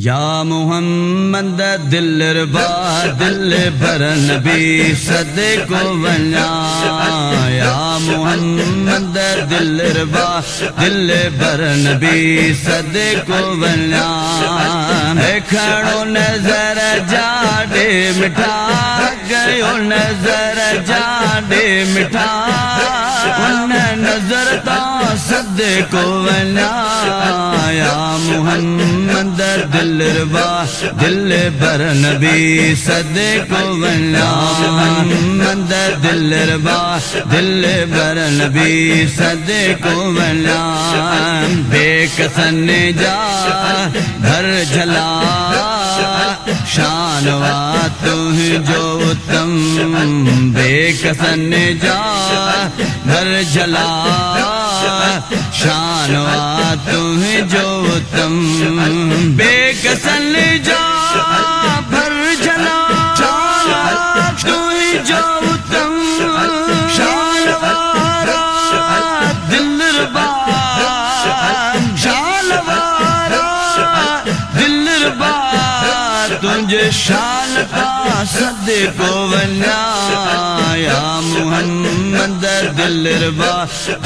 या मोहम्मद दिलरबा दिल भर नबी सदको वञा या मोहम्मद दिलरबा दिल भर नबी सदको वञा खड़ो नजर जाडे मिठा गयो नजर जाडे मिठा उन नजर ता सदको वञा या मोहम्मद दिलरबा दिल भर नबी सदको वञा मोहम्मद दिलरबा दिल भर नबी सदको वञा बेकसन जा घर झला शानवा तुझो उत्तम बेकसन जा घर झला शानवा तुझो उत्तम बेकसन जा भर झला तुझो उत्तम शानवारा दिलरबा शानवारा दिलरबा तुझे शान का सदको वञा या मोहम्मद दिलरबा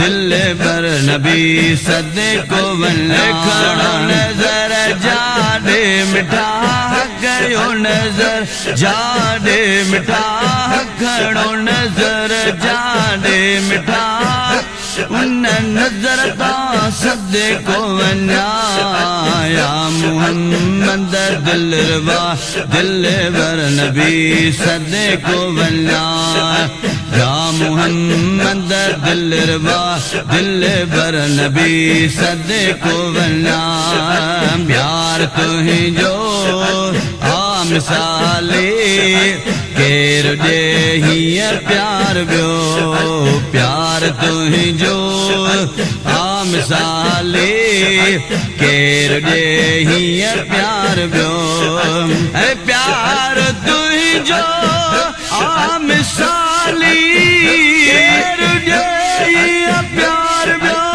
दिल भर नबी सदको वञा खड़ो नजर जाडे मिठा गयो नजर जाडे मिठा खड़ो नजर जाडे मिठा उन नजर ता सदको वञा या मोहम्मद दिलरबा दिल भर नबी सदको वञा या मोहम्मद दिलरबा दिल भर नबी सदको वञा प्यार तुझो आ मिसाले केर दे हीअ प्यार बियो प्यार तुझो आ मिसाले केर दे हीअ प्यार बियो ऐ प्यार तुझो आ मिसाली केर दे हीअ प्यार बियो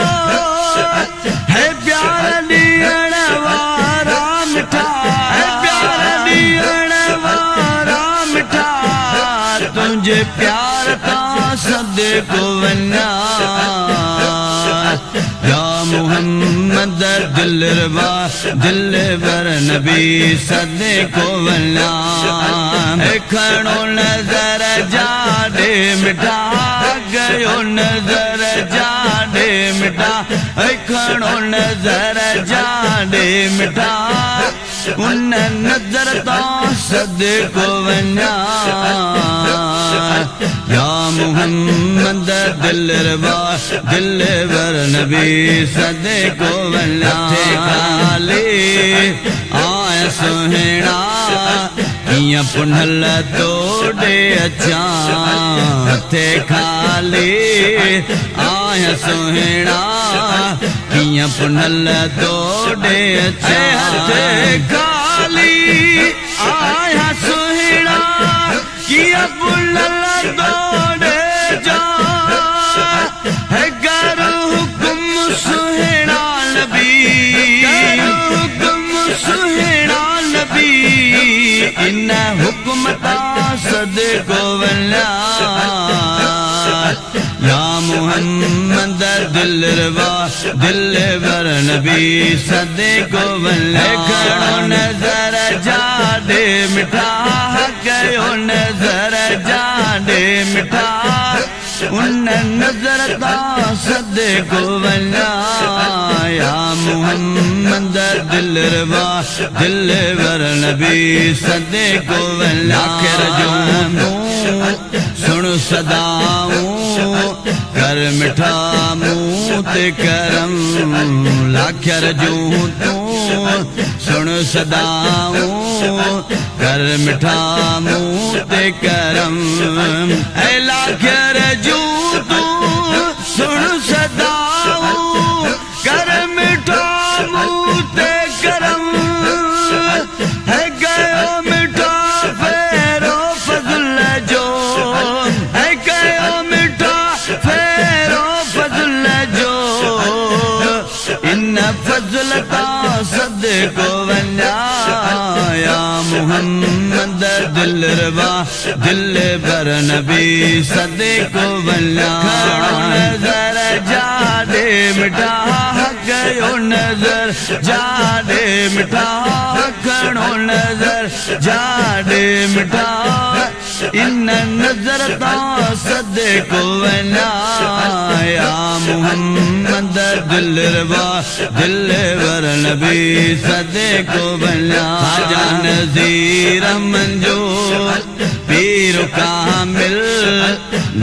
है प्यार ॾियण वारा मिठा है प्यार ॾियण वारा मिठा तुझे प्यार ता सदको वञा या मोहम्मद दिलरबा दिल भर नबी सदको वञा खड़ो नजर जाडे मिठा गयो नजर जाडे मिठा खड़ो नजर जाडे मिठा उन नजर ता सदको वञा या मोहम्मद दिलरबा दिल भर नबी सदको वञा खाले आया सुहिणा किया पुनल तोड़े अचा थे खाले आया सुहिणा किया पुनल तोड़े अचा थे खाली आया सुहिणा किया पुनल तोड़े जा है गर हुक्म सुहिणा नबी हुक्म सुहिणा नबी इन हुक्म ता सदको वञा या मोहम्मद दिलरबा दिल भर नबी सदको वञा खड़ो नजर जाडे मिठा गयो नजर जाडे मिठा उन नजर ता सदको वञा या मोहम्मद दिलरबा दिल भर नबी सदको वञा आखिर जो सुन सदाऊं कर मिठा मुँह ते करम लाखर जो तू सुन सदाऊं कर मिठा मुँह ते करम ऐ लाखर जो तू सुन सदाऊं कर मिठा मुँह ते करम है गयो मिठा फेरो फजल जो है गयो मिठा फेरो फजल जो इन फजल ता सदको वञा मुहम्मद दिल रवा दिल बर नबी सदे को वल्ला नजर जादे मिठा गयो नजर जादे मिठा खड़ो नजर जादे मिठा इन नजर ता सदे को वल्ला या मुहम्मद दिल रवा दिल बर नबी सदे को वल्ला खाजा नज़ीर मंजो पीर कामिल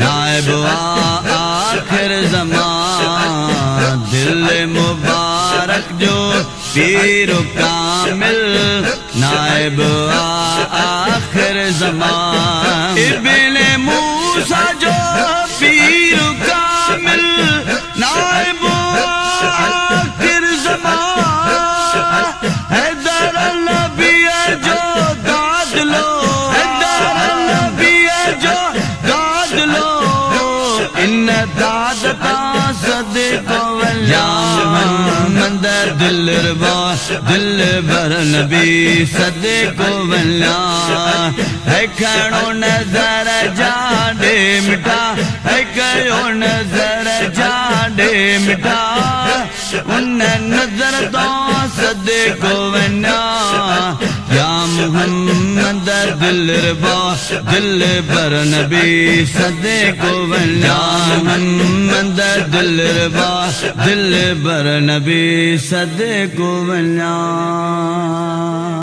नायब आखिर ज़मान दिल मुबारक जो पीर कामिल नायब आखिर ज़मान इब्ने मूसा जो पीर कामिल नायब आखिर ज़मान हैदर नबी जो दाद लो हैदर नबी जो दाद लो इन दाद का सदे को वल्ला मुहम्मद दिल रवा दिल बर नबी सदे को वल्ला है खड़ो नजर जाडे मिठा है कयो नजर जाडे मिठा उन नजर तो सदे को वल्ला या मुहम्मद दिल रवा दिल बर नबी सदे को वल्ला मुहम्मद दिल रवा दिल बर नबी सदे को वल्ला।